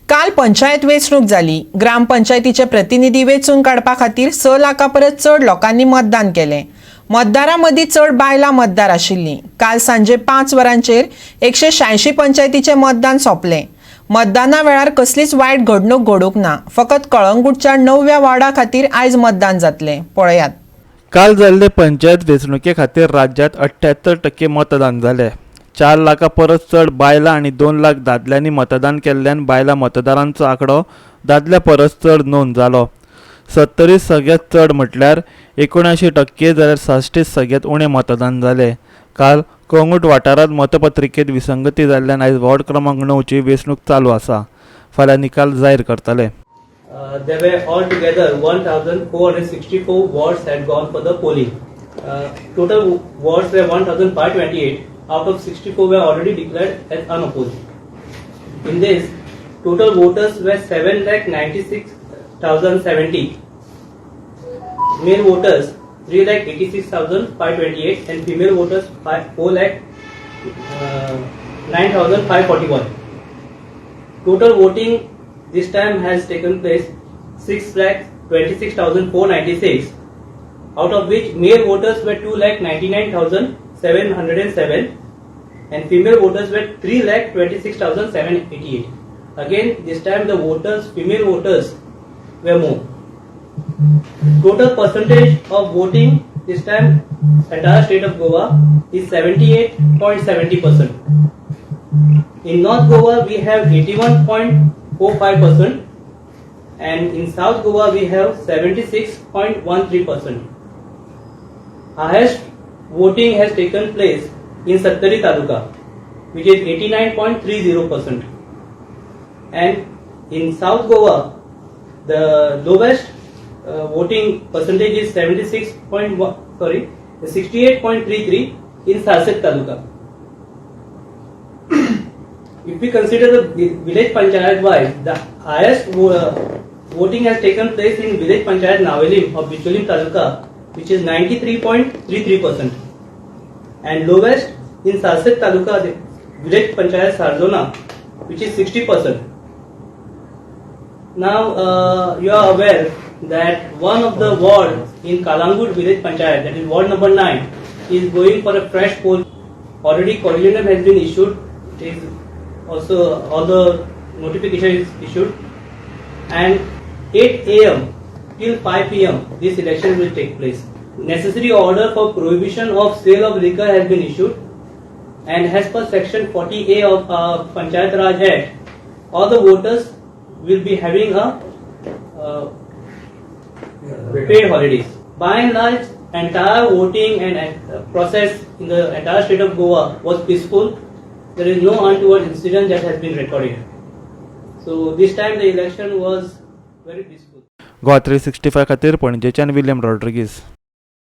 काल पंचायत वेंचणूक जाली। ग्रामपंचायतीचे प्रतिनिधी वेंचून काडपा खातीर 6 लाखा परस चड लोकांनी मतदान केलें। मतदारां मदीं चड बायलां मतदार आशिल्लीं। काल सांजे 5 वरांचेर 186 पंचायतीचें मतदान सोंपलें। मतदाना वेळार कसलीच वायट घडणूक घडूंक ना। फकत कळंगूटच्या 9व्या वॉर्डा खातीर आयज मतदान जातलें। पळयात। काल जाल्ले पंचायत वेंचणुके खातीर राज्यांत 78% मतदान जालें। 4 लाखा परस चड बायलां आनी 2 लाख दादल्यांनी मतदान केल्ल्यान बायलां मतदारांचो आंकडो दादल्या परस चड नोंद जालो। 70 सगळ्यांत चड म्हटल्यार 79% जाल्यार 66 सगळ्यांत उणें मतदान जालें। काल कोंगूट वाठारांत मतपत्रिकेत विसंगती जाल्ल्यान आयज वॉर्ड क्रमांक 9 ची वेंचणूक चालू आसा। फाल्यां निकाल जाहीर करतले। There were altogether 1,464 wards had gone for the polling. Total wards were 1,528. Out of 64 were already declared as unopposed. In this, total voters were 7,96,070. Male voters 3,86,528 and female voters 4,09,541. Total voting this time has taken place 6,26,496, out of which male voters were 2,99,707 and female voters were 3,26,788. Again, this time the female voters were more. Total percentage of voting this time entire state of Goa is 78.70%. In North Goa we have 81.45% and in South Goa we have 76.13%. Highest voting has taken place in Sattari Taluka, which is 89.30%, and in South Goa the lowest voting percentage is 68.33 in Sarset Taluka. If we consider the village panchayat wise, the highest voting has taken place in village panchayat Navelim of Bicholim Taluka, which is 93.33%, and lowest in Sarset Taluka, the village panchayat Sarzona, which is 60%. Now you are aware that one of the wards in Kalangut village panchayat, that is ward number 9, is going for a fresh poll. Already corrigendum has been issued. It is also all the notification is issued, and 8 AM till 5 PM this election will take place. Necessary order for prohibition of sale of liquor has been issued, and as per section 40A of Panchayat Raj Act, all the voters will be having a paid holidays. By and large, entire voting and process in the entire state of Goa was peaceful. There is no untoward incident that has been recorded. So this time the election was very peaceful. Goa 365 खातीर पणजेच्यान William Rodrigues.